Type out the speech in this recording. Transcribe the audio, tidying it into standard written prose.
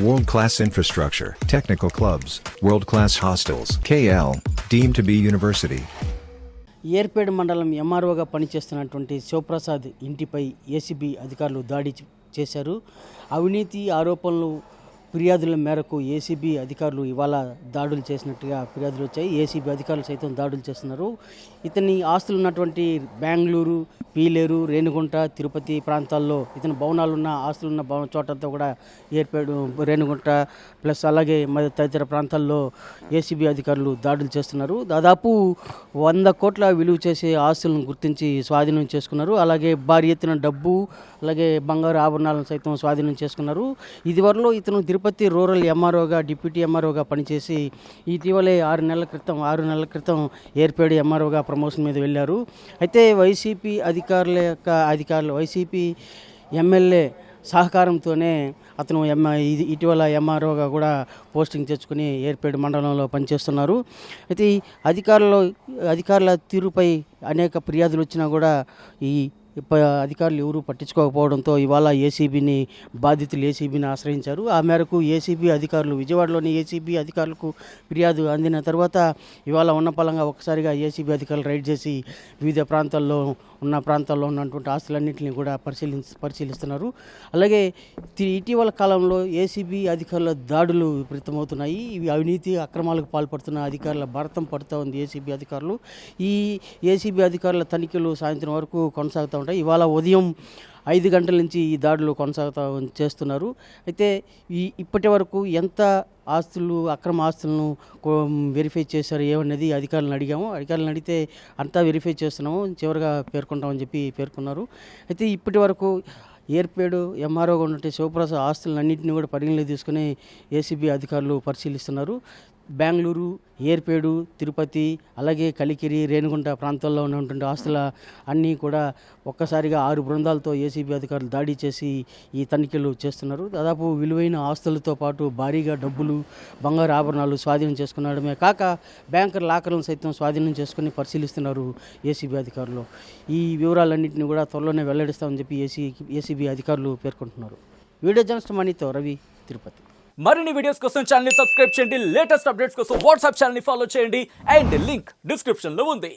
World-class infrastructure, technical clubs, world-class hostels. KL, deemed to be university. Yerpedu మండలం ఎంఆర్ఓగా పనిచేస్తున్నటువంటి శివప్రసాద్ ఇంటిపై ACB అధికారులు దాడి చేశారు. అవినీతి ఆరోపణలు ఫిర్యాదుల మేరకు ఏసీబీ అధికారులు ఇవాళ దాడులు చేసినట్టుగా ఫిర్యాదులు వచ్చాయి. ఏసీబీ అధికారులు సైతం దాడులు చేస్తున్నారు. ఇతని ఆస్తులు ఉన్నటువంటి బెంగళూరు, పీలేరు, రేణిగుంట, తిరుపతి ప్రాంతాల్లో ఇతని భవనాలున్న ఆస్తులున్న చోటంతా కూడా ఏర్పేడు, రేణిగుంట ప్లస్ అలాగే తదితర ప్రాంతాల్లో ఏసీబీ అధికారులు దాడులు చేస్తున్నారు. దాదాపు 100 కోట్ల విలువ చేసే ఆస్తులను గుర్తించి స్వాధీనం చేసుకున్నారు. అలాగే భారీ ఎత్తున డబ్బు, అలాగే బంగారు ఆభరణాలను సైతం స్వాధీనం చేసుకున్నారు. ఇదివరలో ఇతను తిరుపతి రూరల్ ఎంఆర్ఓగా, డిప్యూటీ ఎంఆర్ఓగా పనిచేసి ఇటీవలే 6 నెలల క్రితం ఏర్పేడు ఎంఆర్ఓగా ప్రమోషన్ మీద వెళ్ళారు. అయితే వైసీపీ వైసీపీ ఎమ్మెల్యే సహకారంతోనే అతను ఇటీవల ఎంఆర్ఓగా కూడా పోస్టింగ్ తెచ్చుకుని ఏర్పేడు మండలంలో పనిచేస్తున్నారు. అయితే అధికారుల తీరుపై అనేక ఫిర్యాదులు వచ్చినా కూడా ఈ అధికారులు ఎవరూ పట్టించుకోకపోవడంతో ఇవాళ బాధితులు ఏసీబీని ఆశ్రయించారు. ఆ మేరకు ఏసీబీ అధికారులు విజయవాడలోని ఏసీబీ అధికారులకు ఫిర్యాదు అందిన తర్వాత ఇవాళ ఉన్నపలంగా ఒక్కసారిగా ఏసీబీ అధికారులు రైడ్ చేసి వివిధ ప్రాంతాల్లో ఉన్నటువంటి ఆస్తులన్నింటినీ కూడా పరిశీలిస్తున్నారు. అలాగే ఇటీవల కాలంలో ఏసీబీ అధికారుల దాడులు విపరీతమవుతున్నాయి. ఇవి అవినీతి అక్రమాలకు పాల్పడుతున్న అధికారుల భారతం పడుతూ ఉంది ఏసీబీ అధికారులు. ఈ ఏసీబీ అధికారుల తనిఖీలు సాయంత్రం వరకు కొనసాగుతూ ఉంటాయి. ఇవాళ ఉదయం 5 గంటల నుంచి ఈ దాడులు చేస్తున్నారు. అయితే ఇప్పటి వరకు ఎంత అక్రమ ఆస్తులను వెరిఫై చేశారు ఏమన్నది అధికారులను అడిగితే అంతా వెరిఫై చేస్తున్నాము, చివరిగా పేర్కొంటామని పేర్కొన్నారు. అయితే ఇప్పటి వరకు ఏర్పేడు ఎంఆర్ఓగా ఉన్నట్టు శివప్రసాద్ ఆస్తులన్నింటినీ కూడా పరిగణలోకి తీసుకుని ఏసీబీ అధికారులు పరిశీలిస్తున్నారు. బెంగళూరు, ఏర్పేడు, తిరుపతి, అలాగే కలికిరి, రేణిగుంట ప్రాంతాల్లో ఉన్నటువంటి ఆస్తుల అన్నీ కూడా ఒక్కసారిగా 6 బృందాలతో ఏసీబీ అధికారులు దాడి చేసి ఈ తనిఖీలు చేస్తున్నారు. దాదాపు విలువైన ఆస్తులతో పాటు భారీగా డబ్బులు, బంగారు ఆభరణాలు స్వాధీనం చేసుకునడమే కాక బ్యాంకర్ లాకర్లను సైతం స్వాధీనం చేసుకుని పరిశీలిస్తున్నారు ఏసీబీ అధికారులు. ఈ వివరాలన్నింటినీ కూడా త్వరలోనే వెల్లడిస్తామని ఏసీబీ అధికారులు పేర్కొంటున్నారు. వీడియో జర్నలిస్ట్ మనీతో రవి, తిరుపతి. మరిన్ని వీడియోస్ కోసం ఛానల్ ని సబ్స్క్రైబ్ చేయండి. లేటెస్ట్ అప్డేట్స్ కోసం వాట్సాప్ ఛానల్ ని ఫాలో చేయండి. అండ్ లింక్ డిస్క్రిప్షన్ లో ఉంది.